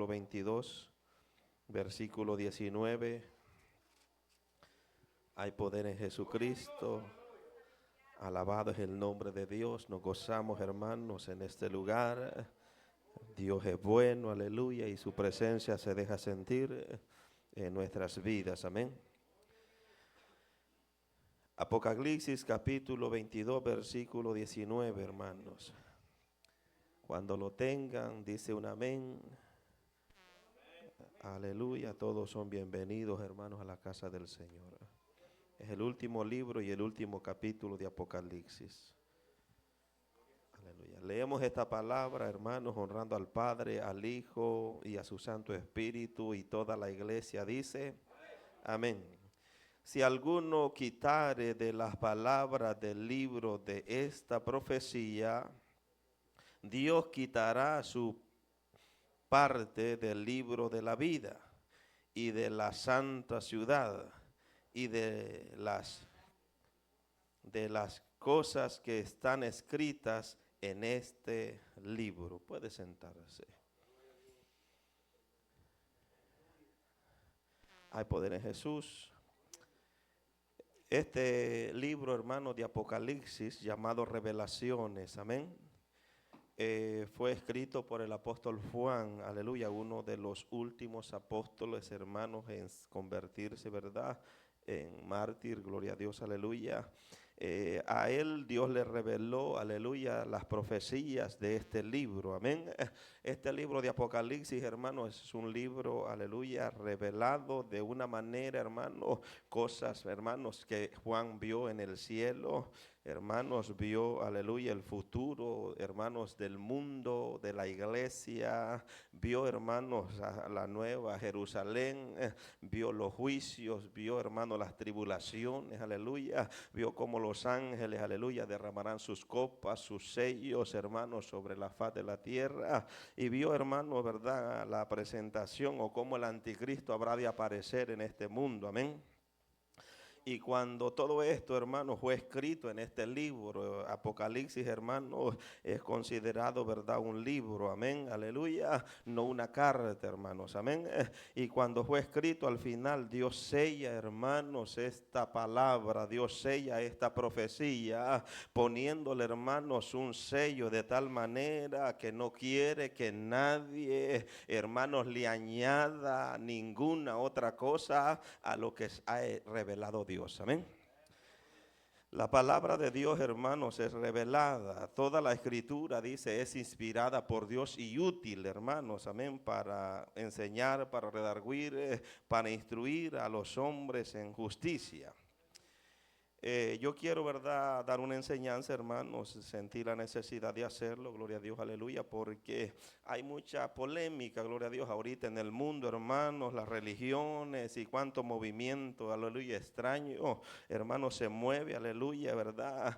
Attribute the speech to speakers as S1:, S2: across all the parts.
S1: capítulo 22, versículo 19. Hay poder en Jesucristo. Alabado es el nombre de Dios. Nos gozamos, hermanos, en este lugar. Dios es bueno, aleluya, y su presencia se deja sentir en nuestras vidas. Amén. Apocalipsis capítulo 22, versículo 19, hermanos. Cuando lo tengan, dice un amén. Aleluya, todos son bienvenidos, hermanos, a la casa del Señor. Es el último libro y el último capítulo de Apocalipsis. Aleluya. Leemos esta palabra, hermanos, honrando al Padre, al Hijo y a su Santo Espíritu, y toda la iglesia dice, amén. Si alguno quitare de las palabras del libro de esta profecía, Dios quitará su parte del libro de la vida y de la santa ciudad y de las cosas que están escritas en este libro. Puede sentarse. Hay poder en Jesús. Este libro, hermano, de Apocalipsis, llamado Revelaciones, amén, fue escrito por el apóstol Juan, aleluya, uno de los últimos apóstoles, hermanos, en convertirse, ¿verdad?, en mártir, gloria a Dios, aleluya. A él Dios le reveló, aleluya, las profecías de este libro, amén. Este libro de Apocalipsis, hermanos, es un libro, aleluya, revelado de una manera, hermanos, cosas, hermanos, que Juan vio en el cielo. Hermanos, vio, aleluya, el futuro, hermanos, del mundo, de la iglesia. Vio, hermanos, a la nueva Jerusalén. Vio los juicios, vio, hermanos, las tribulaciones, aleluya. Vio cómo los ángeles, aleluya, derramarán sus copas, sus sellos, hermanos, sobre la faz de la tierra. Y vio, hermanos, verdad, la presentación o cómo el anticristo habrá de aparecer en este mundo, amén. Y cuando todo esto, hermanos, fue escrito en este libro, Apocalipsis, hermanos, es considerado, ¿verdad?, un libro, amén, aleluya, no una carta, hermanos, amén. Y cuando fue escrito, al final, Dios sella, hermanos, esta palabra, Dios sella esta profecía, poniéndole, hermanos, un sello de tal manera que no quiere que nadie, hermanos, le añada ninguna otra cosa a lo que ha revelado Dios. Amén. La palabra de Dios, hermanos, es revelada. Toda la escritura, dice, es inspirada por Dios y útil, hermanos, amén, para enseñar, para redarguir, para instruir a los hombres en justicia. Yo quiero, ¿verdad?, dar una enseñanza, hermanos, sentí la necesidad de hacerlo, gloria a Dios, aleluya, porque hay mucha polémica, gloria a Dios, ahorita en el mundo, hermanos, las religiones y cuánto movimiento, aleluya, extraño, hermanos, se mueve, aleluya, ¿verdad?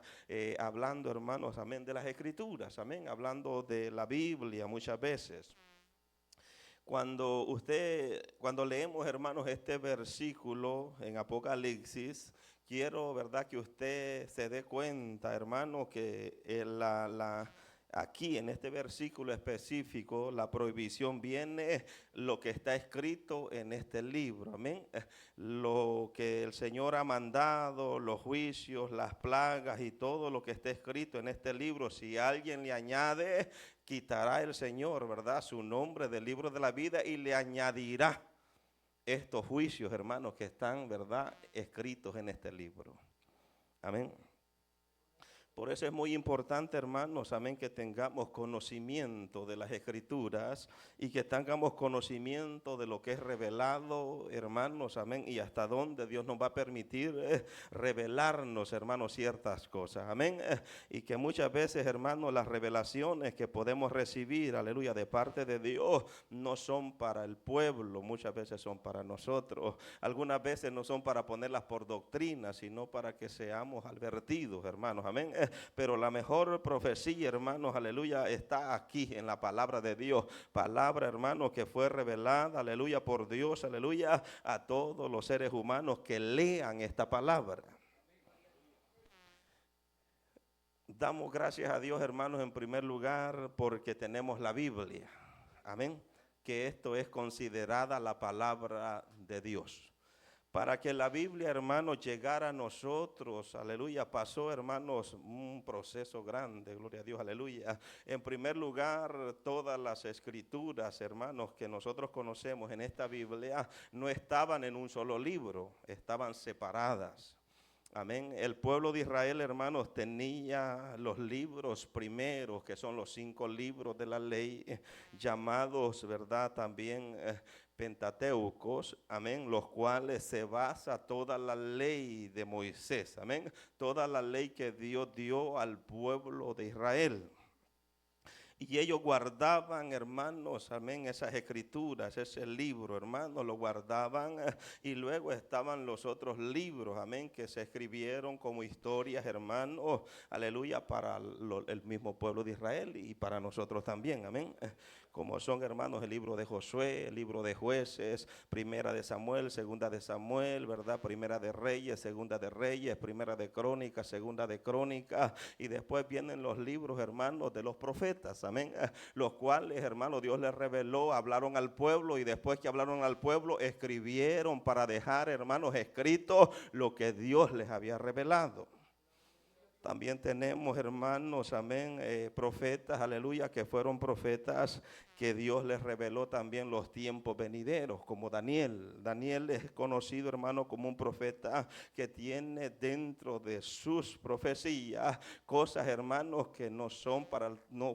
S1: Hablando, hermanos, amén, de las escrituras, amén, hablando de la Biblia muchas veces. Cuando leemos, hermanos, este versículo en Apocalipsis, quiero, verdad, que usted se dé cuenta, hermano, que aquí en este versículo específico, la prohibición viene lo que está escrito en este libro, amén. Lo que el Señor ha mandado, los juicios, las plagas y todo lo que está escrito en este libro, si alguien le añade, quitará el Señor, ¿verdad?, su nombre del libro de la vida y le añadirá estos juicios, hermanos, que están, ¿verdad?, escritos en este libro. Amén. Por eso es muy importante, hermanos, amén, que tengamos conocimiento de las escrituras y que tengamos conocimiento de lo que es revelado, hermanos, amén, y hasta dónde Dios nos va a permitir revelarnos, hermanos, ciertas cosas, amén. Y que muchas veces, hermanos, las revelaciones que podemos recibir, aleluya, de parte de Dios, no son para el pueblo, muchas veces son para nosotros. Algunas veces no son para ponerlas por doctrina, sino para que seamos advertidos, hermanos, amén. Pero la mejor profecía, hermanos, aleluya, está aquí en la palabra de Dios. Palabra, hermanos, que fue revelada, aleluya, por Dios, aleluya, a todos los seres humanos que lean esta palabra. Damos gracias a Dios, hermanos, en primer lugar, porque tenemos la Biblia. Amén. que esto es considerada la palabra de Dios. Para que la Biblia, hermanos, llegara a nosotros, aleluya, pasó, hermanos, un proceso grande, gloria a Dios, aleluya. En primer lugar, todas las escrituras, hermanos, que nosotros conocemos en esta Biblia, no estaban en un solo libro, estaban separadas. Amén. El pueblo de Israel, hermanos, tenía los libros primeros, que son los 5 libros de la ley, llamados, ¿verdad? También Pentateucos, amén, los cuales se basa toda la ley de Moisés, amén, toda la ley que Dios dio al pueblo de Israel. Y ellos guardaban, hermanos, amén, esas escrituras, ese libro, hermanos, lo guardaban. Y luego estaban los otros libros, amén, que se escribieron como historias, hermanos, aleluya, para el mismo pueblo de Israel y para nosotros también, amén. Como son, hermanos, el libro de Josué, el libro de Jueces, primera de Samuel, segunda de Samuel, ¿verdad? Primera de Reyes, segunda de Reyes, primera de Crónicas, segunda de Crónicas. Y después vienen los libros, hermanos, de los profetas, amén, los cuales, hermanos, Dios les reveló, hablaron al pueblo y después que hablaron al pueblo, escribieron para dejar, hermanos, escrito lo que Dios les había revelado. También tenemos, hermanos, amén, profetas, aleluya, que fueron profetas que Dios les reveló también los tiempos venideros, como Daniel. Daniel es conocido, hermano, como un profeta que tiene dentro de sus profecías cosas, hermanos, que no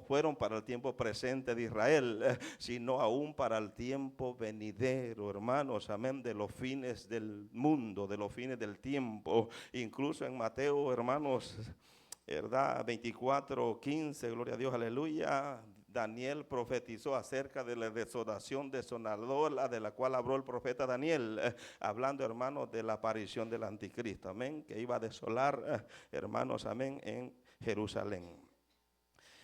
S1: fueron para el tiempo presente de Israel, sino aún para el tiempo venidero, hermanos, amén, de los fines del mundo, de los fines del tiempo. Incluso en Mateo, hermanos, ¿verdad? 24:15, gloria a Dios, aleluya. Daniel profetizó acerca de la desolación desoladora de la cual habló el profeta Daniel, hablando, hermanos, de la aparición del anticristo, amén, que iba a desolar, hermanos, amén, en Jerusalén.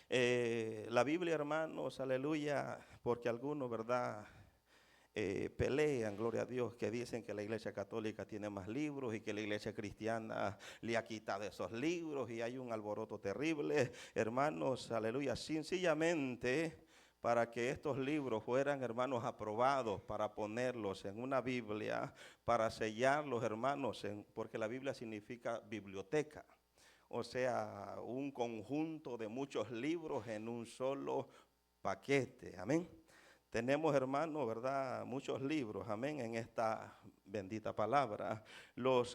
S1: La Biblia, hermanos, aleluya, porque algunos, ¿verdad?, pelean, gloria a Dios, que dicen que la iglesia católica tiene más libros y que la iglesia cristiana le ha quitado esos libros y hay un alboroto terrible, hermanos, aleluya. Sencillamente, para que estos libros fueran, hermanos, aprobados para ponerlos en una Biblia, para sellarlos, hermanos, porque la Biblia significa biblioteca, o sea, un conjunto de muchos libros en un solo paquete, amén. Tenemos, hermanos, ¿verdad?, muchos libros, amén, en esta bendita palabra.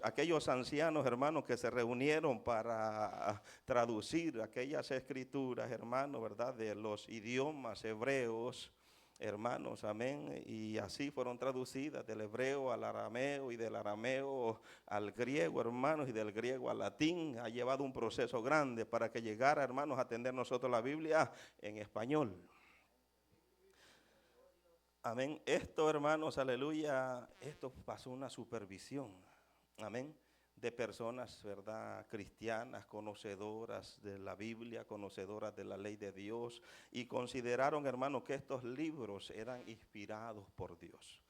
S1: Aquellos ancianos, hermanos, que se reunieron para traducir aquellas escrituras, hermanos, ¿verdad?, de los idiomas hebreos, hermanos, amén, y así fueron traducidas del hebreo al arameo y del arameo al griego, hermanos, y del griego al latín. Ha llevado un proceso grande para que llegara, hermanos, a tener nosotros la Biblia en español. Amén. Esto, hermanos, aleluya, esto pasó una supervisión, amén, de personas, ¿verdad?, cristianas, conocedoras de la Biblia, conocedoras de la ley de Dios, y consideraron, hermanos, que estos libros eran inspirados por Dios.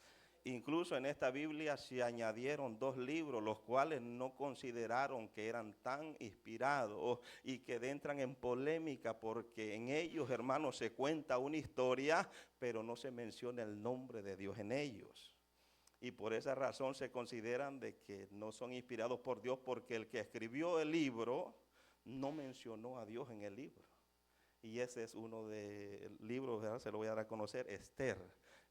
S1: Incluso en esta Biblia se añadieron 2 libros, los cuales no consideraron que eran tan inspirados y que entran en polémica porque en ellos, hermanos, se cuenta una historia, pero no se menciona el nombre de Dios en ellos. Y por esa razón se consideran de que no son inspirados por Dios, porque el que escribió el libro no mencionó a Dios en el libro. Y ese es uno de los libros, ¿verdad?, se lo voy a dar a conocer, Esther,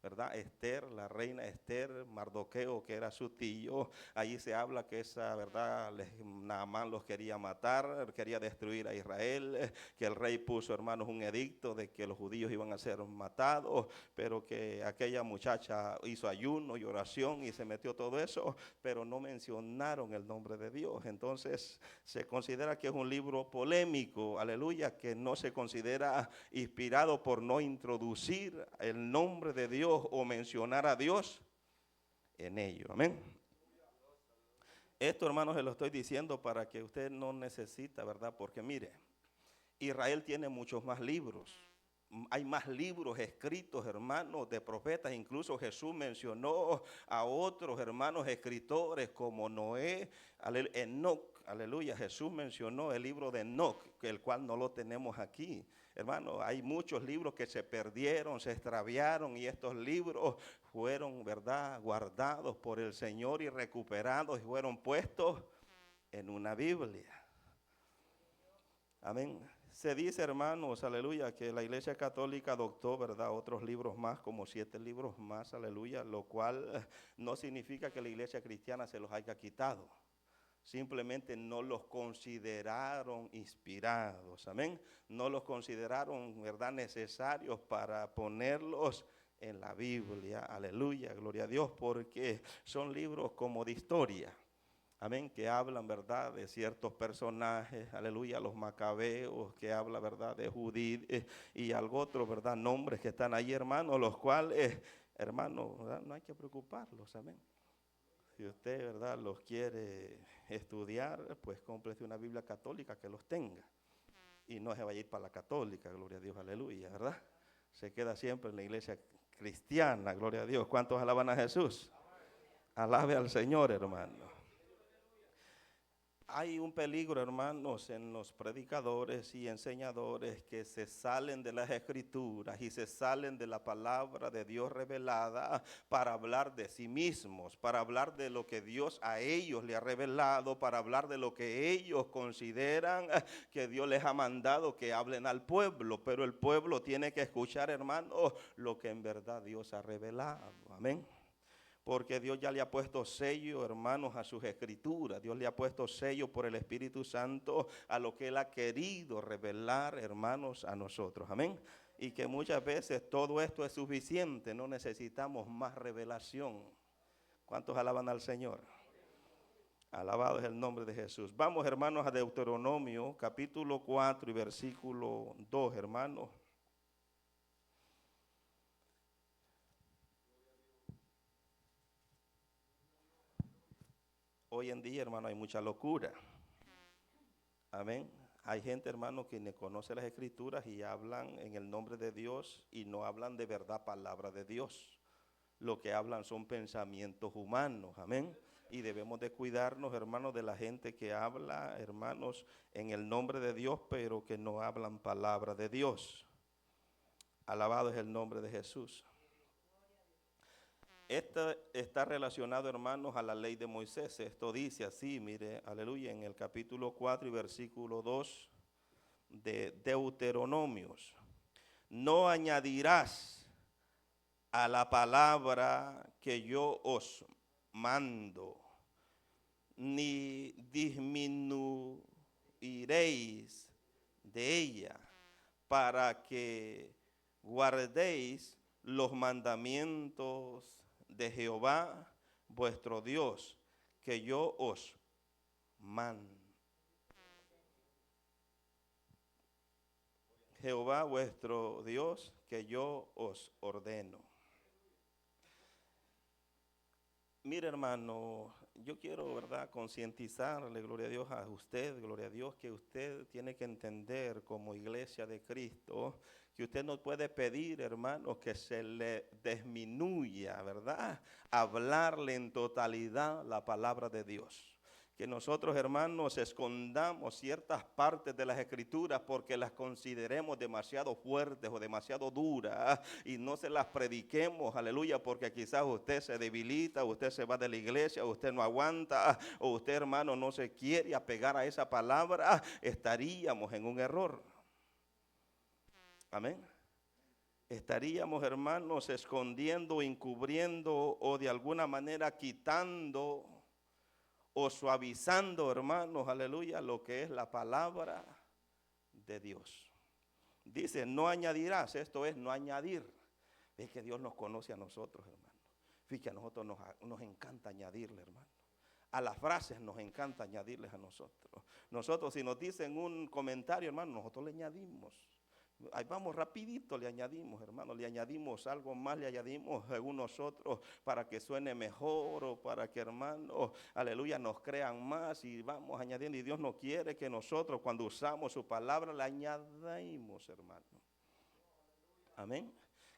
S1: ¿verdad? Esther, la reina Esther, Mardoqueo, que era su tío. Allí se habla que esa, ¿verdad?, Naamán los quería matar, quería destruir a Israel, que el rey puso, hermanos, un edicto de que los judíos iban a ser matados, pero que aquella muchacha hizo ayuno y oración y se metió todo eso, pero no mencionaron el nombre de Dios. Entonces se considera que es un libro polémico, aleluya, que no se considera inspirado por no introducir el nombre de Dios o mencionar a Dios en ello, amén. Esto, hermanos, se lo estoy diciendo para que usted no necesita, ¿verdad? Porque mire, Israel tiene muchos más libros. Hay más libros escritos, hermanos, de profetas. Incluso Jesús mencionó a otros hermanos escritores como Noé, Enoc, aleluya, Jesús mencionó el libro de Enoc, el cual no lo tenemos aquí. Hermano, hay muchos libros que se perdieron, se extraviaron y estos libros fueron, ¿verdad?, guardados por el Señor y recuperados y fueron puestos en una Biblia. Amén. Se dice, hermanos, aleluya, que la Iglesia Católica adoptó, ¿verdad?, otros libros más, como 7 libros más, aleluya, lo cual no significa que la Iglesia cristiana se los haya quitado. Simplemente no los consideraron inspirados, amén. No los consideraron, ¿verdad?, necesarios para ponerlos en la Biblia, aleluya, gloria a Dios, porque son libros como de historia. Amén, que hablan, ¿verdad?, de ciertos personajes, aleluya, los macabeos, que habla, ¿verdad?, de Judith y algo otro, ¿verdad?, nombres que están ahí, hermanos, los cuales, hermanos, no hay que preocuparlos, amén. Si usted, ¿verdad?, los quiere estudiar, pues cómprese una Biblia católica que los tenga. Y no se vaya a ir para la católica, gloria a Dios, aleluya, ¿verdad? Se queda siempre en la iglesia cristiana, gloria a Dios. ¿Cuántos alaban a Jesús? Alabe al Señor, hermano. Hay un peligro, hermanos, en los predicadores y enseñadores que se salen de las escrituras y se salen de la palabra de Dios revelada para hablar de sí mismos, para hablar de lo que Dios a ellos le ha revelado, para hablar de lo que ellos consideran que Dios les ha mandado que hablen al pueblo. Pero el pueblo tiene que escuchar, hermanos, lo que en verdad Dios ha revelado. Amén. Porque Dios ya le ha puesto sello, hermanos, a sus escrituras. Dios le ha puesto sello por el Espíritu Santo a lo que Él ha querido revelar, hermanos, a nosotros. Amén. Y que muchas veces todo esto es suficiente. No necesitamos más revelación. ¿Cuántos alaban al Señor? Alabado es el nombre de Jesús. Vamos, hermanos, a Deuteronomio, capítulo 4 y versículo 2, hermanos. Hoy en día, hermano, hay mucha locura. Amén. Hay gente, hermano, que no conoce las escrituras y hablan en el nombre de Dios y no hablan de verdad palabra de Dios. Lo que hablan son pensamientos humanos. Amén. Y debemos de cuidarnos, hermanos, de la gente que habla, hermanos, en el nombre de Dios, pero que no hablan palabra de Dios. Alabado es el nombre de Jesús. Esto está relacionado, hermanos, a la ley de Moisés. Esto dice así, mire, aleluya, en el capítulo 4 y versículo 2 de Deuteronomios. No añadirás a la palabra que yo os mando, ni disminuiréis de ella, para que guardéis los mandamientos de Jehová vuestro Dios, que yo os mando. Jehová vuestro Dios, que yo os ordeno. Mire, hermano, yo quiero, ¿verdad?, concientizarle, gloria a Dios, a usted, gloria a Dios, que usted tiene que entender como iglesia de Cristo, que usted no puede pedir, hermano, que se le disminuya, ¿verdad?, hablarle en totalidad la palabra de Dios. Que nosotros, hermanos, escondamos ciertas partes de las escrituras porque las consideremos demasiado fuertes o demasiado duras y no se las prediquemos, aleluya, porque quizás usted se debilita, usted se va de la iglesia, usted no aguanta o usted, hermano, no se quiere apegar a esa palabra, estaríamos en un error. Amén. Estaríamos, hermanos, escondiendo, encubriendo o de alguna manera quitando o suavizando, hermanos, aleluya, lo que es la palabra de Dios. Dice, no añadirás, esto es no añadir. Es que Dios nos conoce a nosotros, hermano. Fíjate, a nosotros nos encanta añadirle, hermano. A las frases nos encanta añadirles a nosotros. Nosotros, si nos dicen un comentario, hermano, nosotros le añadimos. Ahí vamos rapidito, le añadimos, hermano, le añadimos algo más, le añadimos según nosotros para que suene mejor o para que, hermano, aleluya, nos crean más y vamos añadiendo. Y Dios no quiere que nosotros cuando usamos su palabra le añadimos, hermano. Amén.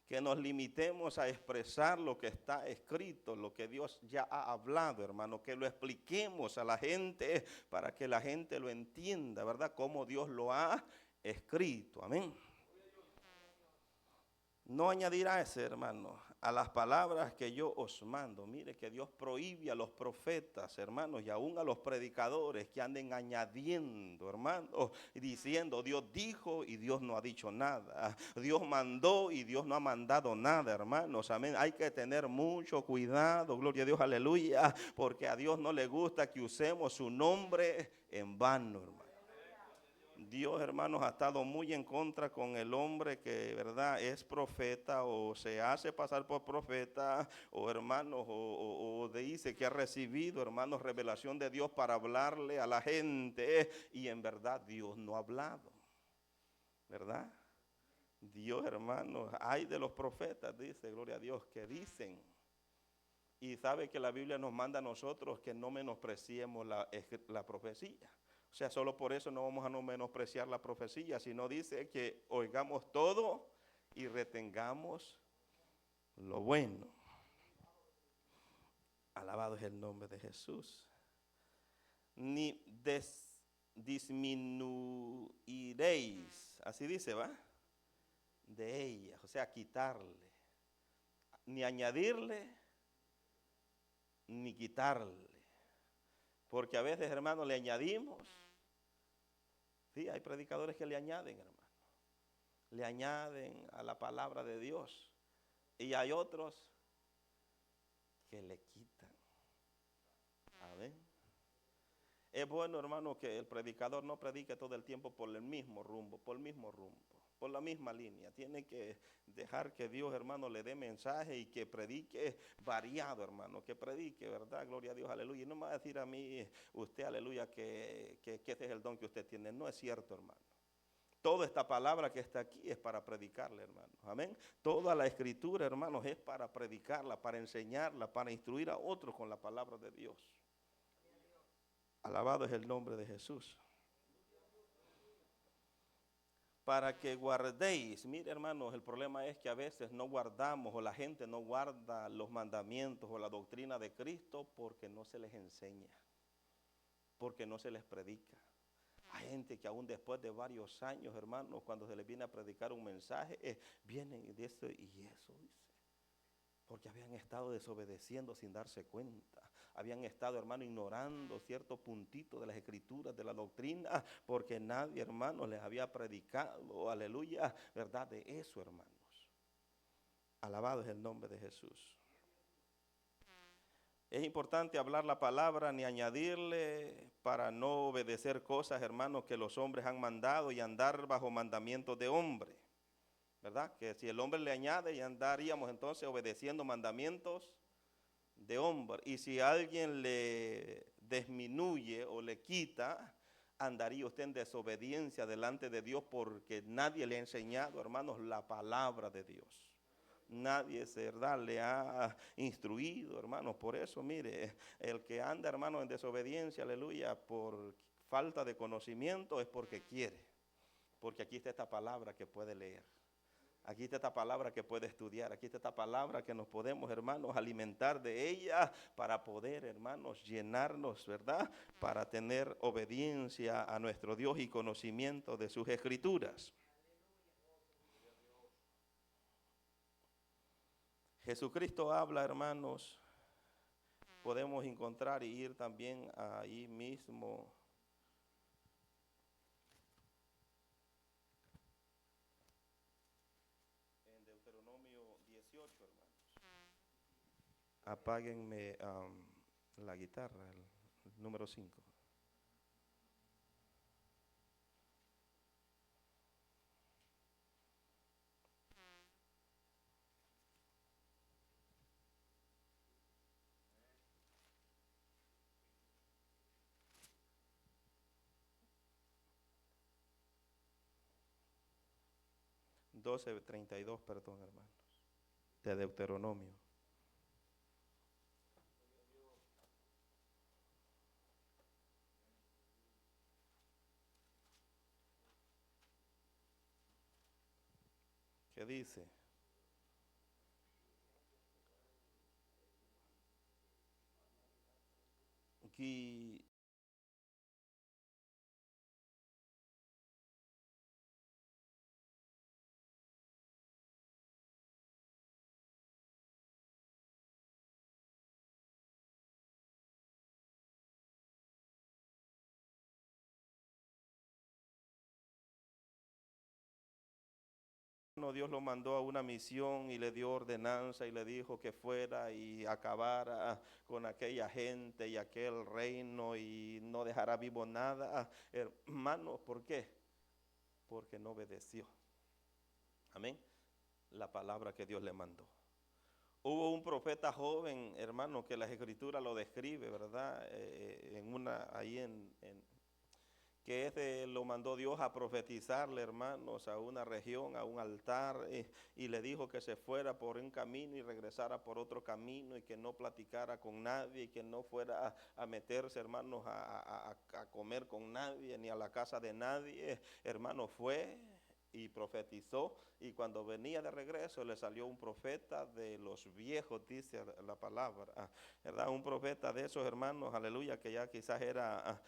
S1: que nos limitemos a expresar lo que está escrito, lo que Dios ya ha hablado, hermano, que lo expliquemos a la gente para que la gente lo entienda, ¿verdad? Como Dios lo ha escrito, amén. No añadirás, hermano, a las palabras que yo os mando. Mire que Dios prohíbe a los profetas, hermanos, y aún a los predicadores que anden añadiendo, hermanos, y diciendo Dios dijo y Dios no ha dicho nada. Dios mandó y Dios no ha mandado nada, hermanos. Amén. Hay que tener mucho cuidado, gloria a Dios, aleluya, porque a Dios no le gusta que usemos su nombre en vano, hermano. Dios, hermanos, ha estado muy en contra con el hombre que, verdad, es profeta o se hace pasar por profeta o, hermanos, o dice que ha recibido, hermanos, revelación de Dios para hablarle a la gente y en verdad Dios no ha hablado, ¿verdad? Dios, hermanos, hay de los profetas, dice, gloria a Dios, que dicen. Y sabe que la Biblia nos manda a nosotros que no menospreciemos la profecía. O sea, solo por eso no vamos a no menospreciar la profecía, sino dice que oigamos todo y retengamos lo bueno. Alabado es el nombre de Jesús. Ni disminuiréis, así dice, ¿va? De ella, o sea, quitarle, ni añadirle, ni quitarle. Porque a veces, hermano, le añadimos. Sí, hay predicadores que le añaden, hermano. Le añaden a la palabra de Dios. Y hay otros que le quitan. Amén. Es bueno, hermano, que el predicador no predique todo el tiempo por el mismo rumbo, por la misma línea. Tiene que dejar que Dios, hermano, le dé mensaje y que predique variado, hermano, que predique, ¿verdad? Gloria a Dios, aleluya. Y no me va a decir a mí, usted, aleluya, que ese es el don que usted tiene. No es cierto, hermano. Toda esta palabra que está aquí es para predicarle, hermano. Amén. Toda la escritura, hermanos, es para predicarla, para enseñarla, para instruir a otros con la palabra de Dios. Alabado es el nombre de Jesús. Para que guardéis. Mire, hermanos, el problema es que a veces no guardamos o la gente no guarda los mandamientos o la doctrina de Cristo porque no se les enseña, porque no se les predica. Hay gente que aún después de varios años, hermanos, cuando se les viene a predicar un mensaje, vienen y eso dice. Porque habían estado desobedeciendo sin darse cuenta. Habían estado, hermano, ignorando ciertos puntitos de las escrituras, de la doctrina, porque nadie, hermano, les había predicado, aleluya, verdad de eso, hermanos. Alabado es el nombre de Jesús. Es importante hablar la palabra ni añadirle para no obedecer cosas, hermanos, que los hombres han mandado y andar bajo mandamientos de hombre. ¿Verdad? Que si el hombre le añade y andaríamos entonces obedeciendo mandamientos de hombre. Y si alguien le disminuye o le quita, andaría usted en desobediencia delante de Dios porque nadie le ha enseñado, hermanos, la palabra de Dios. Nadie, ¿verdad?, le ha instruido, hermanos. Por eso, mire, el que anda, hermano, en desobediencia, aleluya, por falta de conocimiento es porque quiere. Porque aquí está esta palabra que puede leer. Aquí está esta palabra que puede estudiar. Aquí está esta palabra que nos podemos, hermanos, alimentar de ella para poder, hermanos, llenarnos, ¿verdad? Para tener obediencia a nuestro Dios y conocimiento de sus escrituras. Jesucristo habla, hermanos. Podemos encontrar y ir también ahí mismo. Deuteronomio 18, hermanos. Apáguenme la guitarra, el número 5. $12:32, perdón, hermanos, de Deuteronomio. ¿Qué dice? que Dios lo mandó a una misión y le dio ordenanza y le dijo que fuera y acabara con aquella gente y aquel reino y no dejara vivo nada. Hermano, ¿por qué? Porque no obedeció. Amén. La palabra que Dios le mandó. Hubo un profeta joven, hermano, que la escritura lo describe, ¿verdad? Ahí que lo mandó Dios a profetizarle, hermanos, a una región, a un altar, y le dijo que se fuera por un camino y regresara por otro camino y que no platicara con nadie y que no fuera a meterse, hermanos, a comer con nadie ni a la casa de nadie. Hermano, fue y profetizó, y cuando venía de regreso le salió un profeta de los viejos, dice la palabra, ¿verdad? Un profeta de esos, hermanos, aleluya, que ya quizás era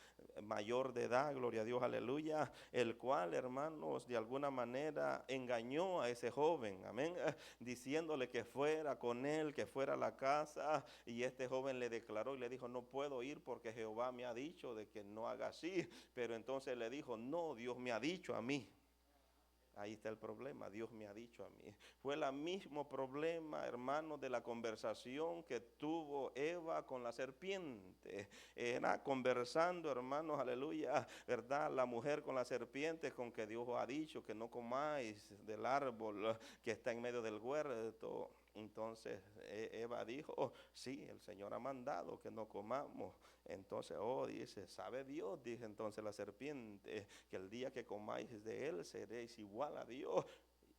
S1: mayor de edad, gloria a Dios, aleluya, el cual, hermanos, de alguna manera engañó a ese joven, amén, diciéndole que fuera con él, que fuera a la casa, y este joven le declaró y le dijo, no puedo ir porque Jehová me ha dicho de que no haga así, pero entonces le dijo, no, Dios me ha dicho a mí. Ahí está el problema, Dios me ha dicho a mí. Fue el mismo problema, hermano, de la conversación que tuvo Eva con la serpiente. Era conversando, hermanos, aleluya, ¿verdad? La mujer con la serpiente, con que Dios ha dicho que no comáis del árbol que está en medio del huerto. Entonces Eva dijo, oh, sí, el Señor ha mandado que no comamos. Entonces, dice, sabe Dios, dice entonces la serpiente, que el día que comáis de él seréis igual a Dios.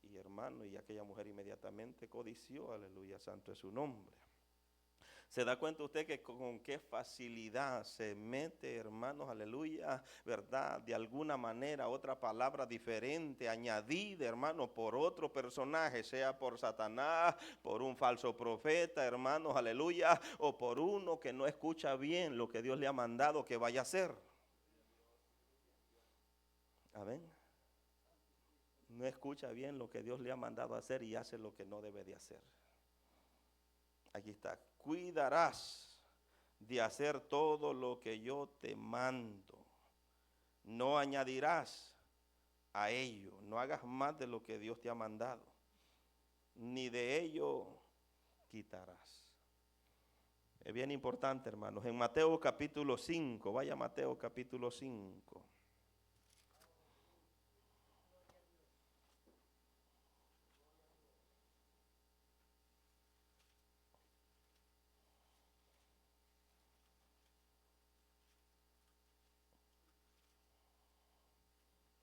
S1: Y hermano, y aquella mujer inmediatamente codició, aleluya, santo es su nombre. ¿Se da cuenta usted que con qué facilidad se mete, hermanos, aleluya, verdad? De alguna manera, otra palabra diferente, añadida, hermanos, por otro personaje, sea por Satanás, por un falso profeta, hermanos, aleluya, o por uno que no escucha bien lo que Dios le ha mandado que vaya a hacer. Amén. No escucha bien lo que Dios le ha mandado a hacer y hace lo que no debe de hacer. Aquí está, cuidarás de hacer todo lo que yo te mando. No añadirás a ello, no hagas más de lo que Dios te ha mandado, ni de ello quitarás. Es bien importante, hermanos. En Mateo capítulo 5, vaya Mateo capítulo 5.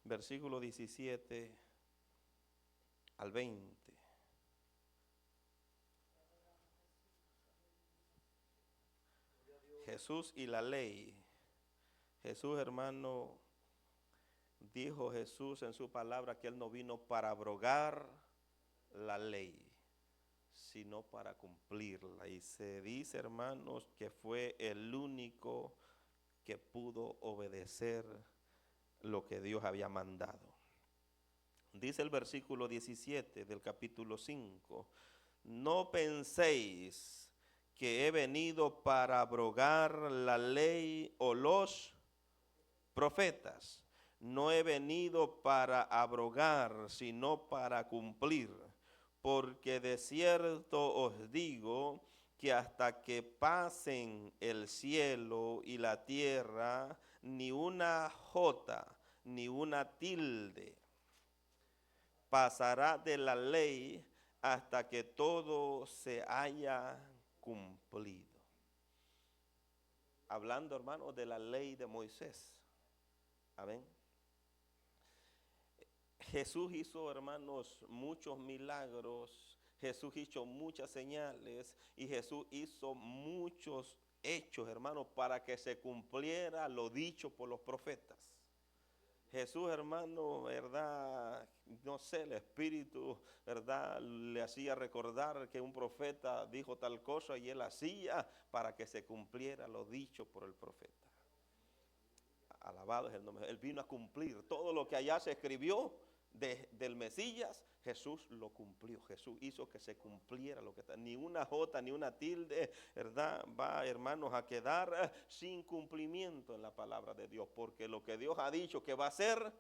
S1: Versículo 17 al 20. Jesús y la ley. Jesús, hermano, dijo Jesús en su palabra que Él no vino para abrogar la ley, sino para cumplirla. Y se dice, hermanos, que fue el único que pudo obedecer lo que Dios había mandado. Dice el versículo 17 del capítulo 5, no penséis que he venido para abrogar la ley o los profetas. No he venido para abrogar, sino para cumplir. Porque de cierto os digo que hasta que pasen el cielo y la tierra, ni una jota, ni una tilde pasará de la ley hasta que todo se haya cumplido. Hablando, hermano, de la ley de Moisés. Amén. Jesús hizo, hermanos, muchos milagros. Jesús hizo muchas señales y Jesús hizo muchos hechos, hermanos, para que se cumpliera lo dicho por los profetas. Jesús, hermano, ¿verdad? No sé, el Espíritu, ¿verdad? Le hacía recordar que un profeta dijo tal cosa y él hacía para que se cumpliera lo dicho por el profeta. Alabado es el nombre. Él vino a cumplir todo lo que allá se escribió del Mesías. Jesús lo cumplió. Jesús hizo que se cumpliera lo que está. Ni una jota, ni una tilde, ¿verdad? Va, hermanos, a quedar sin cumplimiento en la palabra de Dios. Porque lo que Dios ha dicho que va a hacer,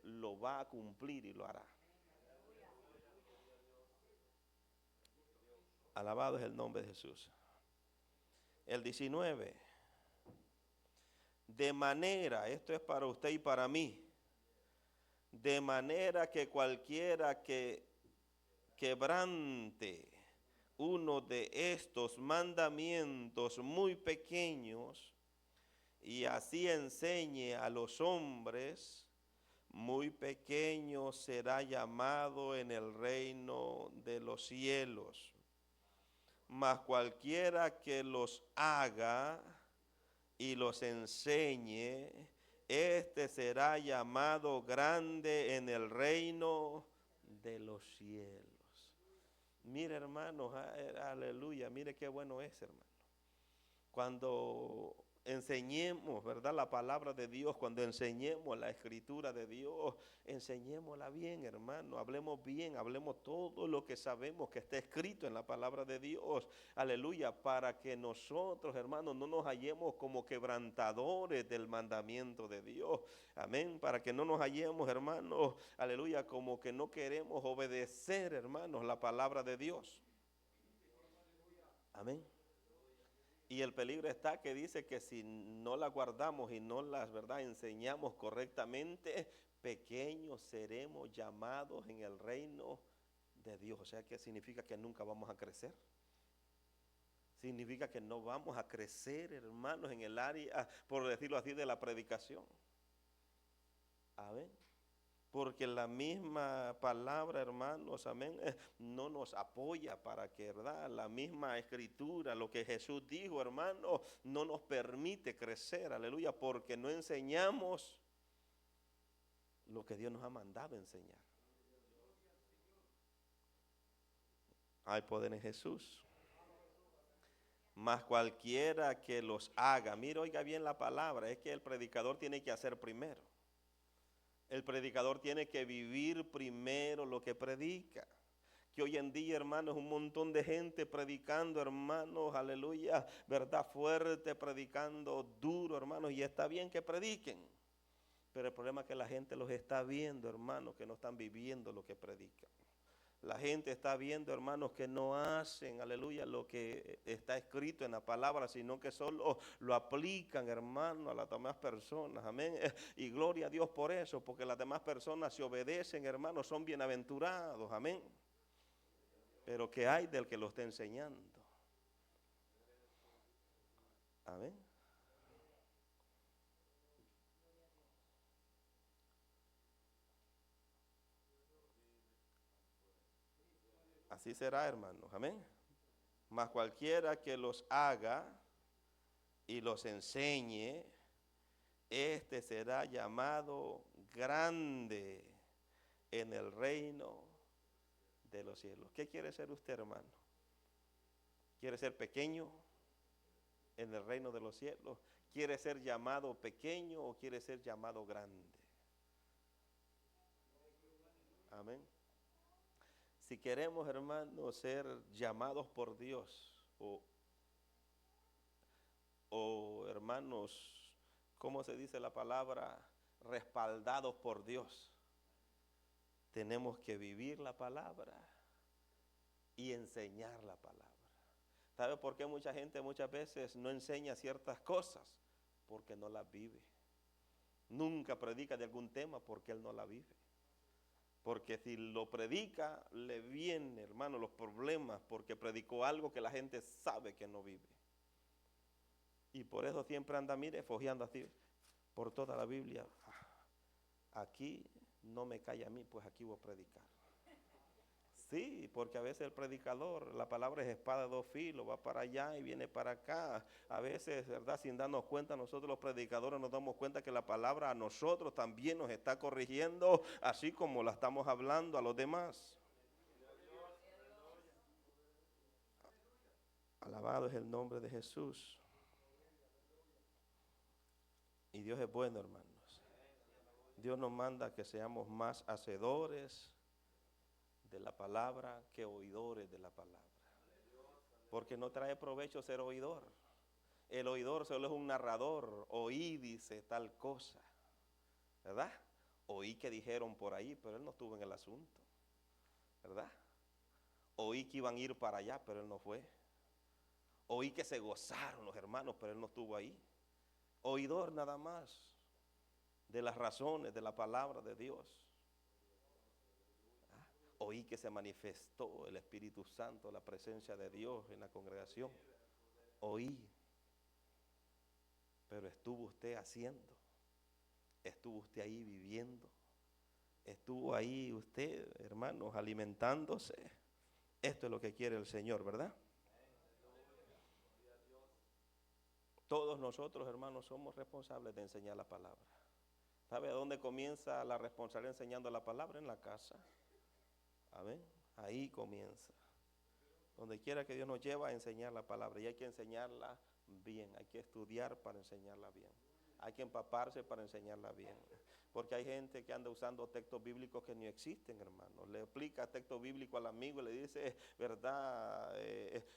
S1: lo va a cumplir y lo hará. Alabado es el nombre de Jesús. El 19. De manera, esto es para usted y para mí. De manera que cualquiera que quebrante uno de estos mandamientos muy pequeños y así enseñe a los hombres, muy pequeño será llamado en el reino de los cielos. Mas cualquiera que los haga y los enseñe, este será llamado grande en el reino de los cielos. Mire, hermanos, aleluya, mire qué bueno es, hermano. Cuando enseñemos, ¿verdad?, la palabra de Dios, cuando enseñemos la escritura de Dios, enseñémosla bien, hermano, hablemos bien, hablemos todo lo que sabemos que está escrito en la palabra de Dios, aleluya, para que nosotros, hermanos, no nos hallemos como quebrantadores del mandamiento de Dios, amén, para que no nos hallemos, hermanos, aleluya, como que no queremos obedecer, hermanos, la palabra de Dios, amén. Y el peligro está que dice que si no la guardamos y no las, ¿verdad?, enseñamos correctamente, pequeños seremos llamados en el reino de Dios. O sea, ¿qué significa? Que nunca vamos a crecer. Significa que no vamos a crecer, hermanos, en el área, por decirlo así, de la predicación. Amén. Porque la misma palabra, hermanos, amén, no nos apoya para que, ¿verdad?, la misma escritura, lo que Jesús dijo, hermano, no nos permite crecer, aleluya, porque no enseñamos lo que Dios nos ha mandado enseñar. Hay poder en Jesús. Mas cualquiera que los haga, mire, oiga bien la palabra, es que el predicador tiene que hacer primero. El predicador tiene que vivir primero lo que predica. Que hoy en día, hermanos, un montón de gente predicando, hermanos, aleluya, verdad fuerte, predicando duro, hermanos, y está bien que prediquen. Pero el problema es que la gente los está viendo, hermanos, que no están viviendo lo que predican. La gente está viendo, hermanos, que no hacen, aleluya, lo que está escrito en la palabra, sino que solo lo aplican, hermano, a las demás personas, amén. Y gloria a Dios por eso, porque las demás personas si obedecen, hermanos, son bienaventurados, amén. Pero ¿qué hay del que lo está enseñando? Amén. Así será, hermanos, amén. Mas cualquiera que los haga y los enseñe, este será llamado grande en el reino de los cielos. ¿Qué quiere ser usted, hermano? ¿Quiere ser pequeño en el reino de los cielos? ¿Quiere ser llamado pequeño o quiere ser llamado grande? Amén. Si queremos, hermanos, ser llamados por Dios o hermanos, ¿cómo se dice la palabra? Respaldados por Dios. Tenemos que vivir la palabra y enseñar la palabra. ¿Sabe por qué mucha gente muchas veces no enseña ciertas cosas? Porque no las vive. Nunca predica de algún tema porque él no la vive. Porque si lo predica, le vienen, hermano, los problemas porque predicó algo que la gente sabe que no vive. Y por eso siempre anda, mire, fojeando así por toda la Biblia. Aquí no me cae a mí, pues aquí voy a predicar. Sí, porque a veces el predicador, la palabra es espada de dos filos, va para allá y viene para acá. A veces, ¿verdad? Sin darnos cuenta, nosotros los predicadores nos damos cuenta que la palabra a nosotros también nos está corrigiendo, así como la estamos hablando a los demás. Alabado es el nombre de Jesús. Y Dios es bueno, hermanos. Dios nos manda que seamos más hacedores de la palabra que oidores de la palabra. Porque no trae provecho ser oidor. El oidor solo es un narrador. Oí dice tal cosa, ¿verdad? Oí que dijeron por ahí, pero él no estuvo en el asunto, ¿verdad? Oí que iban a ir para allá, pero él no fue. Oí que se gozaron los hermanos, pero él no estuvo ahí. Oidor nada más de las razones de la palabra de Dios. Oí que se manifestó el Espíritu Santo, la presencia de Dios en la congregación. Oí. Pero estuvo usted haciendo. Estuvo usted ahí viviendo. Estuvo ahí usted, hermanos, alimentándose. Esto es lo que quiere el Señor, ¿verdad? Todos nosotros, hermanos, somos responsables de enseñar la palabra. ¿Sabe a dónde comienza la responsabilidad enseñando la palabra? En la casa. Amén. Ahí comienza. Donde quiera que Dios nos lleva a enseñar la palabra. Y hay que enseñarla bien. Hay que estudiar para enseñarla bien. Hay que empaparse para enseñarla bien. Porque hay gente que anda usando textos bíblicos que ni existen, hermano. Le explica texto bíblico al amigo y le dice, verdad,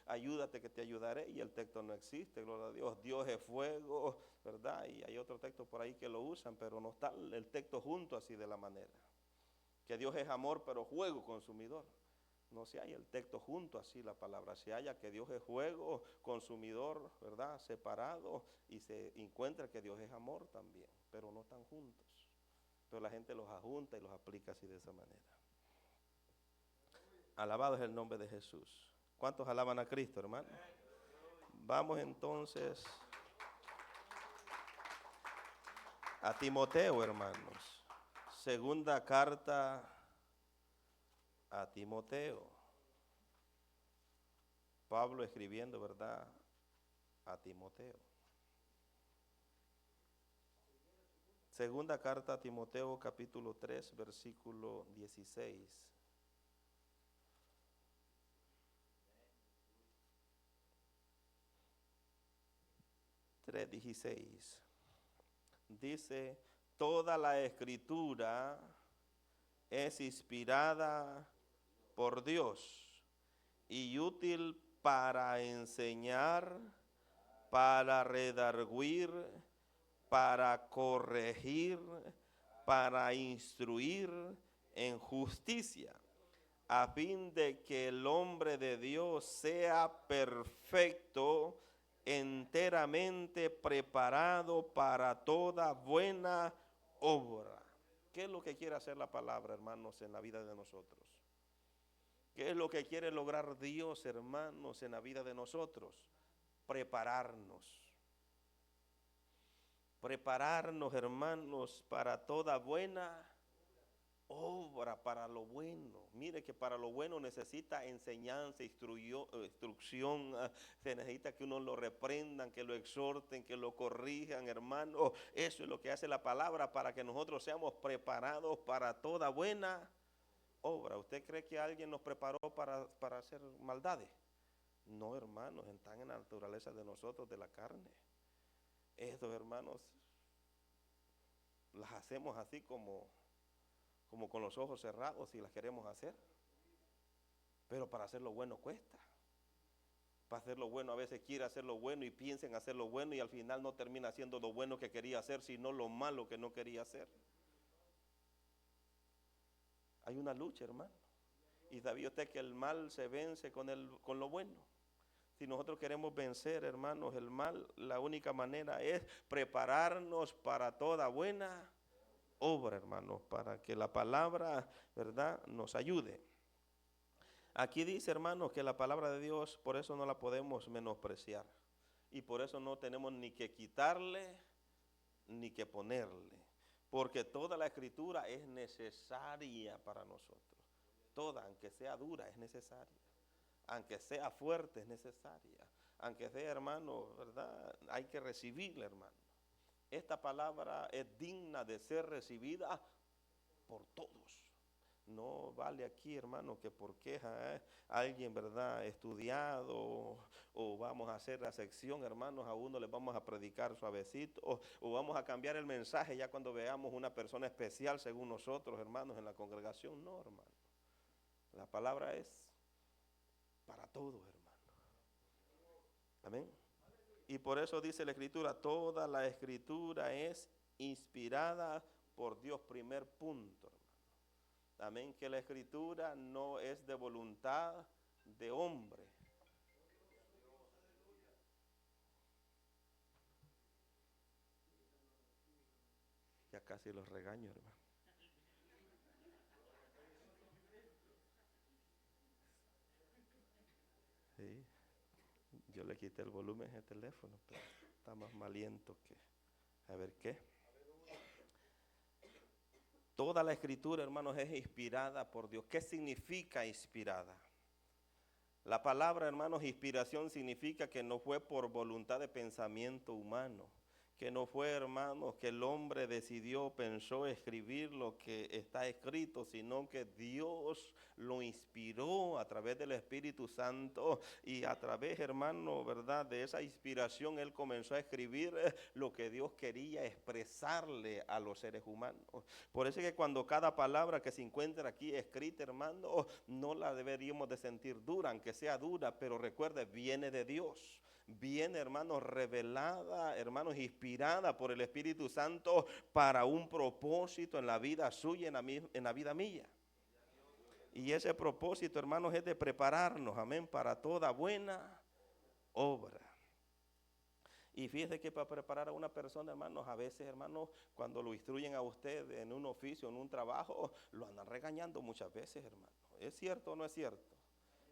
S1: ayúdate que te ayudaré. Y el texto no existe, gloria a Dios. Dios es fuego, verdad. Y hay otro texto por ahí que lo usan, pero no está el texto junto así de la manera. Que Dios es amor, pero fuego consumidor. No se halla el texto junto así la palabra, se halla que Dios es fuego consumidor, ¿verdad? Separado, y se encuentra que Dios es amor también, pero no están juntos. Pero la gente los ajunta y los aplica así de esa manera. Alabado es el nombre de Jesús. ¿Cuántos alaban a Cristo, hermano? Vamos entonces a Timoteo, hermanos. Segunda carta a Timoteo. Pablo escribiendo, ¿verdad?, a Timoteo. Segunda carta a Timoteo, capítulo 3, versículo 16. 3:16. Dice, toda la escritura es inspirada por Dios y útil para enseñar, para redarguir, para corregir, para instruir en justicia, a fin de que el hombre de Dios sea perfecto, enteramente preparado para toda buena obra. ¿Qué es lo que quiere hacer la palabra, hermanos, en la vida de nosotros? ¿Qué es lo que quiere lograr Dios, hermanos, en la vida de nosotros? Prepararnos. Prepararnos, hermanos, para toda buena obra, para lo bueno. Mire que para lo bueno necesita enseñanza, instrucción, se necesita que uno lo reprendan, que lo exhorten, que lo corrijan, hermano. Eso es lo que hace la palabra para que nosotros seamos preparados para toda buena obra. ¿Usted cree que alguien nos preparó para hacer maldades? No, hermanos, están en la naturaleza de nosotros, de la carne. Estos, hermanos, las hacemos así como con los ojos cerrados si las queremos hacer. Pero para hacer lo bueno cuesta. Para hacer lo bueno a veces quiere hacer lo bueno y piensa en hacer lo bueno y al final no termina haciendo lo bueno que quería hacer, sino lo malo que no quería hacer. Hay una lucha, hermano. Y sabía usted que el mal se vence con lo bueno. Si nosotros queremos vencer, hermanos, el mal, la única manera es prepararnos para toda buena obra, hermanos, para que la palabra, ¿verdad?, nos ayude. Aquí dice, hermanos, que la palabra de Dios, por eso no la podemos menospreciar. Y por eso no tenemos ni que quitarle, ni que ponerle. Porque toda la escritura es necesaria para nosotros. Toda, aunque sea dura, es necesaria. Aunque sea fuerte, es necesaria. Aunque sea, hermano, ¿verdad? Hay que recibirla, hermano. Esta palabra es digna de ser recibida por todos. No vale aquí, hermano, que por queja alguien, ¿verdad?, estudiado, o vamos a hacer la sección, hermanos, a uno les vamos a predicar suavecito, o vamos a cambiar el mensaje ya cuando veamos una persona especial según nosotros, hermanos, en la congregación. No, hermano. La palabra es para todos, hermano. Amén. Y por eso dice la Escritura, toda la Escritura es inspirada por Dios. Primer punto, hermano. Amén, que la Escritura no es de voluntad de hombre. Ya casi los regaño, hermano. Sí, yo le quité el volumen al teléfono, pero está más maliento que... A ver qué. Toda la Escritura, hermanos, es inspirada por Dios. ¿Qué significa inspirada? La palabra, hermanos, inspiración significa que no fue por voluntad de pensamiento humano, que no fue, hermanos, que el hombre decidió, pensó escribir lo que está escrito, sino que Dios lo inspiró a través del Espíritu Santo, y a través, hermano, ¿verdad?, de esa inspiración él comenzó a escribir lo que Dios quería expresarle a los seres humanos. Por eso es que cuando cada palabra que se encuentra aquí escrita, hermano, no la deberíamos de sentir dura, aunque sea dura, pero recuerde, viene de Dios. Viene, hermanos, revelada, hermanos, inspirada por el Espíritu Santo para un propósito en la vida suya, en la vida mía. Y ese propósito, hermanos, es de prepararnos, amén, para toda buena obra. Y fíjese que para preparar a una persona, hermanos, a veces, hermanos, cuando lo instruyen a usted en un oficio, en un trabajo, lo andan regañando muchas veces, hermano. ¿Es cierto o no es cierto?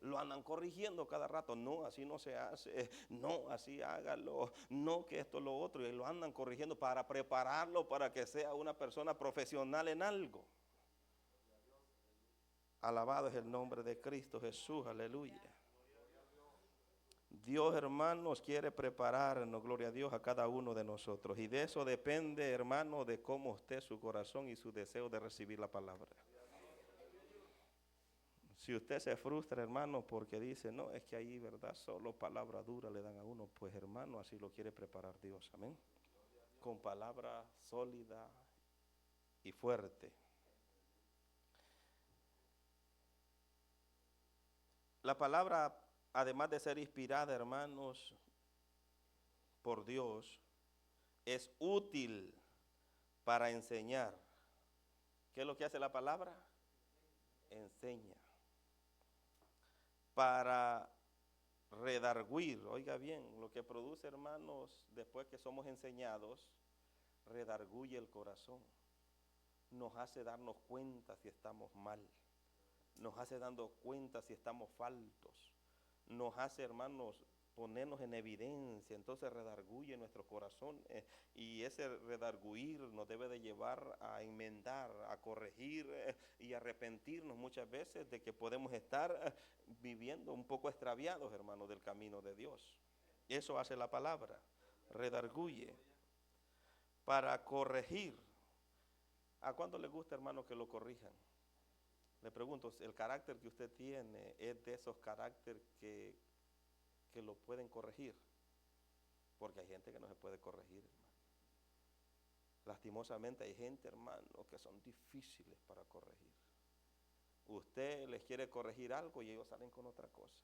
S1: Lo andan corrigiendo cada rato. No, así no se hace. No, así hágalo. No, que esto, lo otro. Y lo andan corrigiendo para prepararlo para que sea una persona profesional en algo. Alabado es el nombre de Cristo Jesús. Aleluya. Dios, hermanos, quiere prepararnos, gloria a Dios, a cada uno de nosotros. Y de eso depende, hermano, de cómo esté su corazón y su deseo de recibir la palabra. Si usted se frustra, hermano, porque dice, no, es que ahí, verdad, solo palabra dura le dan a uno, pues, hermano, así lo quiere preparar Dios, amén. Con palabra sólida y fuerte. La palabra, además de ser inspirada, hermanos, por Dios, es útil para enseñar. ¿Qué es lo que hace la palabra? Enseña. Para redarguir, oiga bien, lo que produce, hermanos, después que somos enseñados, redarguye el corazón. Nos hace darnos cuenta si estamos mal. Nos hace darnos cuenta si estamos faltos. Nos hace, hermanos, ponernos en evidencia. Entonces redarguye nuestro corazón, y ese redarguir nos debe de llevar a enmendar, a corregir y arrepentirnos muchas veces de que podemos estar viviendo un poco extraviados, hermanos, del camino de Dios. Eso hace la palabra, redarguye, para corregir. ¿A cuánto le gusta, hermano, que lo corrijan? Le pregunto, ¿el carácter que usted tiene es de esos caracteres que lo pueden corregir? Porque hay gente que no se puede corregir, hermano. Lastimosamente hay gente, hermano, que son difíciles para corregir. Usted les quiere corregir algo y ellos salen con otra cosa.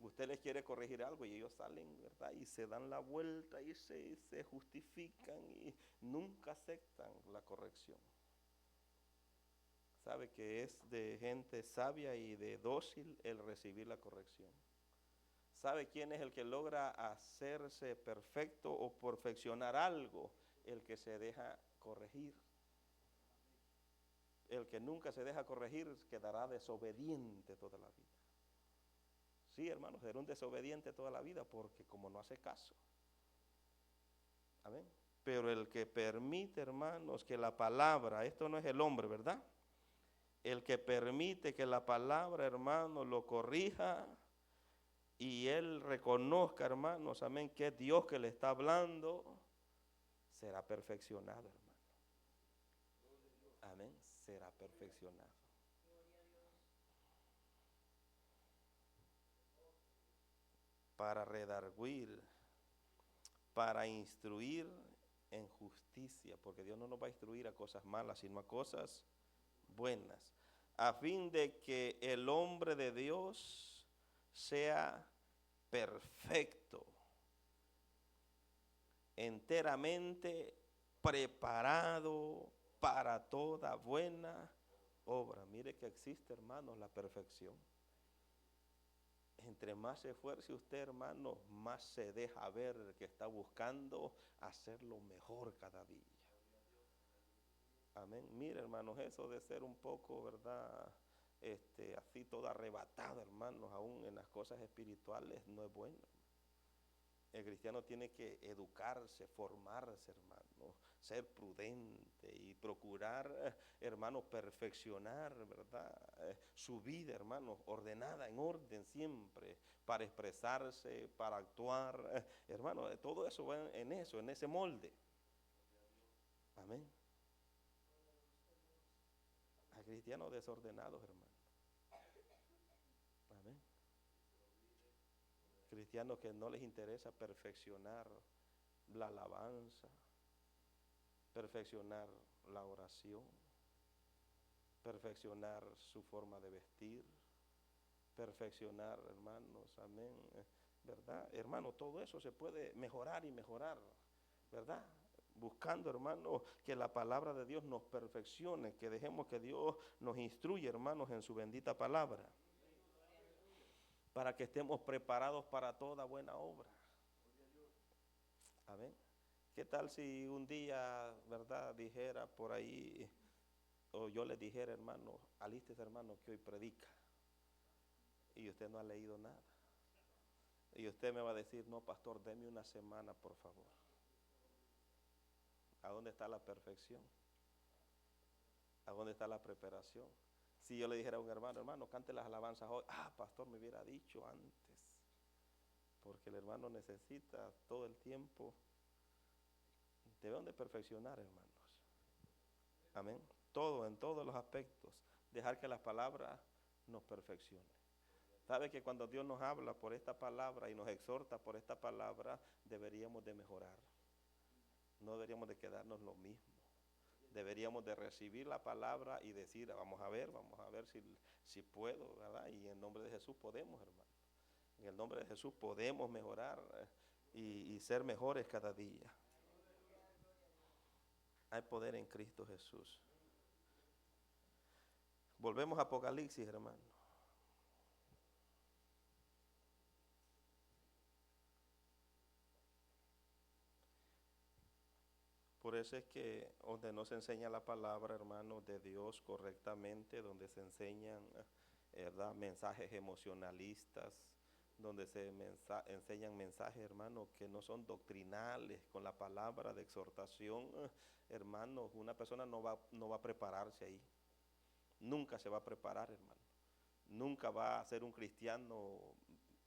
S1: Usted les quiere corregir algo y ellos salen, ¿verdad? Y se dan la vuelta y se justifican y nunca aceptan la corrección. Sabe que es de gente sabia y de dócil el recibir la corrección. ¿Sabe quién es el que logra hacerse perfecto o perfeccionar algo? El que se deja corregir. El que nunca se deja corregir quedará desobediente toda la vida. Sí, hermanos, será un desobediente toda la vida porque como no hace caso. Amén. Pero el que permite, hermanos, que la palabra, esto no es el hombre, ¿verdad? El que permite que la palabra, hermano, lo corrija y él reconozca, hermanos, amén, que es Dios que le está hablando, será perfeccionado, hermano. Amén, será perfeccionado. Para redarguir, para instruir en justicia, porque Dios no nos va a instruir a cosas malas, sino a cosas buenas, a fin de que el hombre de Dios sea perfecto, enteramente preparado para toda buena obra. Mire que existe, hermanos, la perfección. Entre más se esfuerce usted, hermano, más se deja ver que está buscando hacerlo mejor cada día. Amén. Mire, hermanos, eso de ser un poco, ¿verdad? Así todo arrebatado, hermanos, aún en las cosas espirituales, no es bueno. El cristiano tiene que educarse, formarse, hermano, ser prudente y procurar, hermano, perfeccionar, ¿verdad? Su vida, hermano, ordenada, en orden siempre, para expresarse, para actuar, hermano, todo eso va en eso, en ese molde. Amén. Hay cristianos desordenados, hermano. Amén. Cristianos que no les interesa perfeccionar la alabanza, perfeccionar la oración, perfeccionar su forma de vestir, perfeccionar, hermanos, amén, ¿verdad? Hermano, todo eso se puede mejorar y mejorar, ¿verdad? Buscando, hermanos, que la palabra de Dios nos perfeccione, que dejemos que Dios nos instruya, hermanos, en su bendita palabra, para que estemos preparados para toda buena obra. Amén. ¿Qué tal si un día, verdad, dijera por ahí, o yo le dijera, hermano, alístese, hermano, que hoy predica, y usted no ha leído nada? Y usted me va a decir, no, pastor, deme una semana, por favor. ¿A dónde está la perfección? ¿A dónde está la preparación? Si yo le dijera a un hermano, hermano, cante las alabanzas hoy, pastor, me hubiera dicho antes. Porque el hermano necesita todo el tiempo. Deben de perfeccionar, hermanos. Amén. Todo, en todos los aspectos. Dejar que las palabras nos perfeccionen. Sabe que cuando Dios nos habla por esta palabra y nos exhorta por esta palabra, deberíamos de mejorar. No deberíamos de quedarnos lo mismo. Deberíamos de recibir la palabra y decir, vamos a ver si puedo, ¿verdad? Y en nombre de Jesús podemos, hermano. En el nombre de Jesús podemos mejorar y ser mejores cada día. Hay poder en Cristo Jesús. Volvemos a Apocalipsis, hermano. Por eso es que donde no se enseña la palabra, hermano, de Dios correctamente, donde se enseñan, ¿verdad?, mensajes emocionalistas, donde se enseñan mensajes, hermano, que no son doctrinales, con la palabra de exhortación, hermano, una persona no va a prepararse ahí. Nunca se va a preparar, hermano. Nunca va a ser un cristiano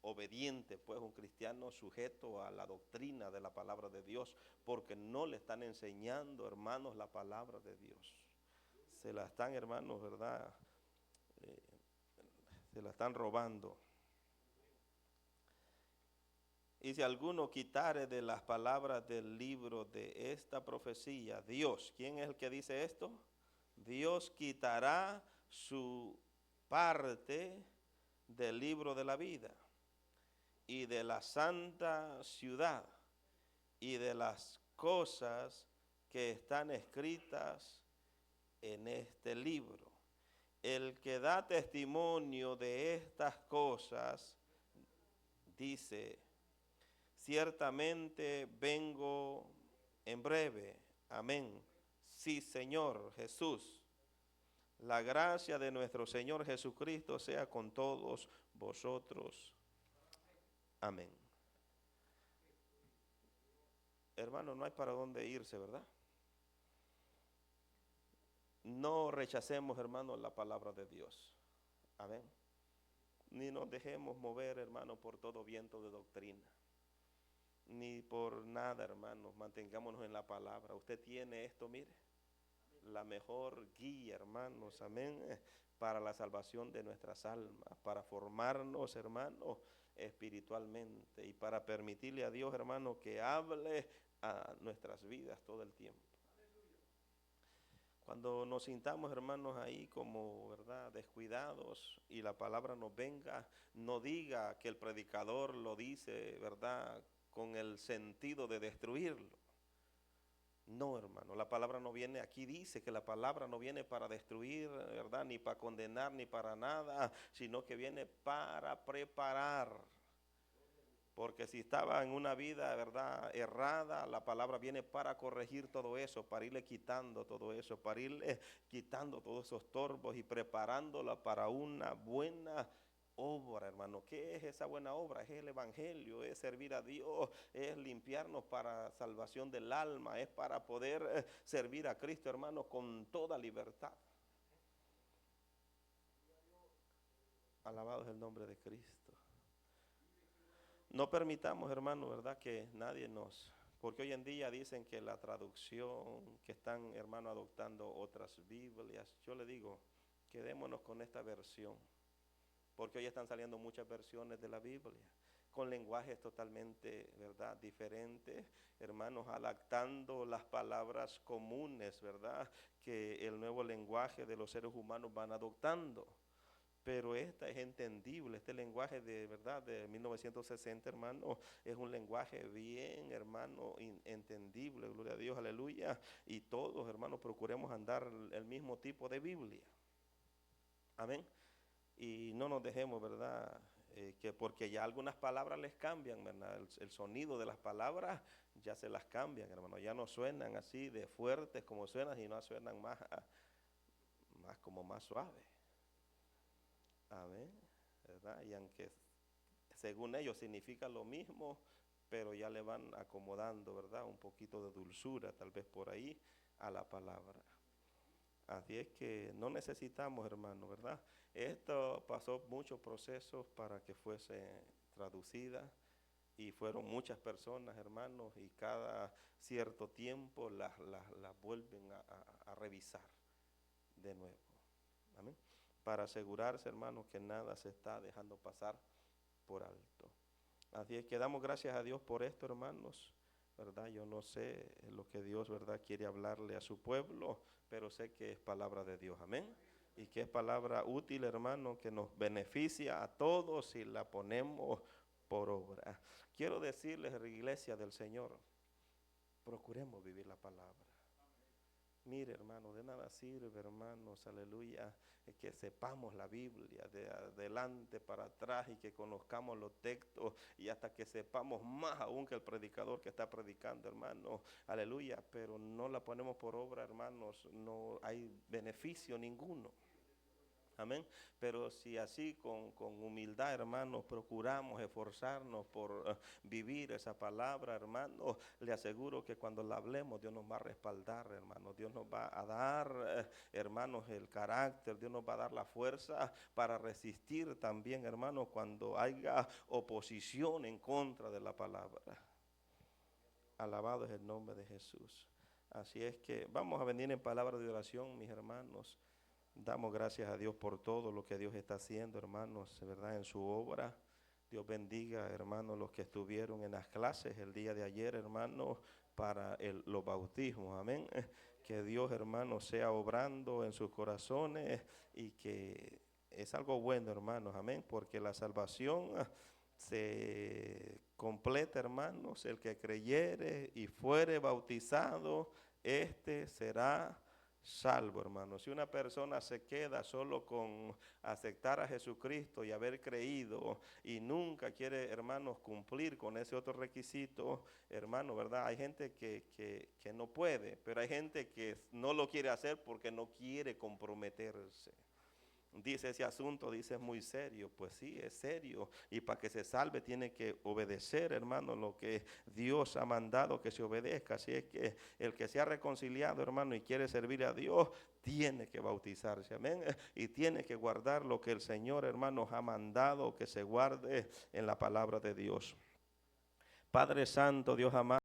S1: obediente, pues un cristiano sujeto a la doctrina de la palabra de Dios, porque no le están enseñando, hermanos, la palabra de Dios. Se la están, hermanos, ¿verdad? Se la están robando. Y si alguno quitare de las palabras del libro de esta profecía, Dios, ¿quién es el que dice esto? Dios quitará su parte del libro de la vida y de la santa ciudad y de las cosas que están escritas en este libro. El que da testimonio de estas cosas dice, ciertamente vengo en breve. Amén. Sí, Señor Jesús. La gracia de nuestro Señor Jesucristo sea con todos vosotros. Amén. Hermano, no hay para dónde irse, ¿verdad? no rechacemos, hermanos, la palabra de Dios. Amén. Ni nos dejemos mover, hermanos, por todo viento de doctrina. Ni por nada, hermanos, mantengámonos en la palabra. Usted tiene esto, mire, la mejor guía, hermanos, amén, para la salvación de nuestras almas, para formarnos, hermanos, espiritualmente y para permitirle a Dios, hermanos, que hable a nuestras vidas todo el tiempo. Cuando nos sintamos, hermanos, ahí como, ¿verdad?, descuidados y la palabra nos venga, no diga que el predicador lo dice, ¿verdad?, con el sentido de destruirlo. No, hermano, la palabra no viene, aquí dice que la palabra no viene para destruir, ¿verdad?, ni para condenar, ni para nada, sino que viene para preparar. Porque si estaba en una vida, ¿verdad?, errada, la palabra viene para corregir todo eso, para irle quitando todo eso, para irle quitando todos esos torbos y preparándola para una buena obra, hermano. ¿Qué es esa buena obra? Es el evangelio, es servir a Dios, es limpiarnos para salvación del alma, es para poder servir a Cristo, hermano, con toda libertad. Alabado es el nombre de Cristo. No permitamos, hermano, ¿verdad?, que nadie porque hoy en día dicen que la traducción, que están, hermano, adoptando otras Biblias. Yo le digo, quedémonos con esta versión, porque hoy están saliendo muchas versiones de la Biblia, con lenguajes totalmente, ¿verdad?, diferentes, hermanos, adaptando las palabras comunes, ¿verdad?, que el nuevo lenguaje de los seres humanos van adoptando. Pero esta es entendible, este lenguaje de verdad de 1960, hermano, es un lenguaje bien, hermano, entendible, gloria a Dios, aleluya. Y todos, hermanos, procuremos andar el mismo tipo de Biblia. Amén. Y no nos dejemos, ¿verdad?, que porque ya algunas palabras les cambian, ¿verdad? El sonido de las palabras ya se las cambian, hermano. Ya no suenan así de fuertes como suenan, sino suenan más como más suaves. Amén, ¿verdad? Y aunque según ellos significa lo mismo, pero ya le van acomodando, ¿verdad?, un poquito de dulzura, tal vez por ahí, a la palabra. Así es que no necesitamos, hermano, ¿verdad? Esto pasó muchos procesos para que fuese traducida y fueron muchas personas, hermanos, y cada cierto tiempo las vuelven a revisar de nuevo. Amén. Para asegurarse, hermanos, que nada se está dejando pasar por alto. Así es que damos gracias a Dios por esto, hermanos, ¿verdad? Yo no sé lo que Dios, ¿verdad?, quiere hablarle a su pueblo, pero sé que es palabra de Dios, amén. Y que es palabra útil, hermano, que nos beneficia a todos si la ponemos por obra. Quiero decirles, iglesia del Señor, procuremos vivir la palabra. Mire, hermano, de nada sirve, hermanos, aleluya, que sepamos la Biblia de adelante para atrás y que conozcamos los textos y hasta que sepamos más aún que el predicador que está predicando, hermano, aleluya, pero no la ponemos por obra, hermanos, no hay beneficio ninguno. Amén. Pero si así con humildad, hermanos, procuramos esforzarnos por vivir esa palabra, hermanos, le aseguro que cuando la hablemos, Dios nos va a respaldar, hermanos. Dios nos va a dar, hermanos, el carácter. Dios nos va a dar la fuerza para resistir también, hermanos, cuando haya oposición en contra de la palabra. Alabado es el nombre de Jesús. Así es que vamos a venir en palabra de oración, mis hermanos. Damos gracias a Dios por todo lo que Dios está haciendo, hermanos, ¿verdad?, en su obra. Dios bendiga, hermanos, los que estuvieron en las clases el día de ayer, hermanos, para los bautismos, amén. Que Dios, hermanos, sea obrando en sus corazones y que es algo bueno, hermanos, amén, porque la salvación se completa, hermanos. El que creyere y fuere bautizado, este será salvo, hermano. Si una persona se queda solo con aceptar a Jesucristo y haber creído y nunca quiere, hermanos, cumplir con ese otro requisito, hermano, ¿verdad? Hay gente que no puede, pero hay gente que no lo quiere hacer porque no quiere comprometerse. Dice ese asunto, dice es muy serio. Pues sí, es serio. Y para que se salve tiene que obedecer, hermano, lo que Dios ha mandado que se obedezca. Así es que el que se ha reconciliado, hermano, y quiere servir a Dios, tiene que bautizarse, amén. Y tiene que guardar lo que el Señor, hermanos, ha mandado que se guarde en la palabra de Dios. Padre Santo, Dios amado.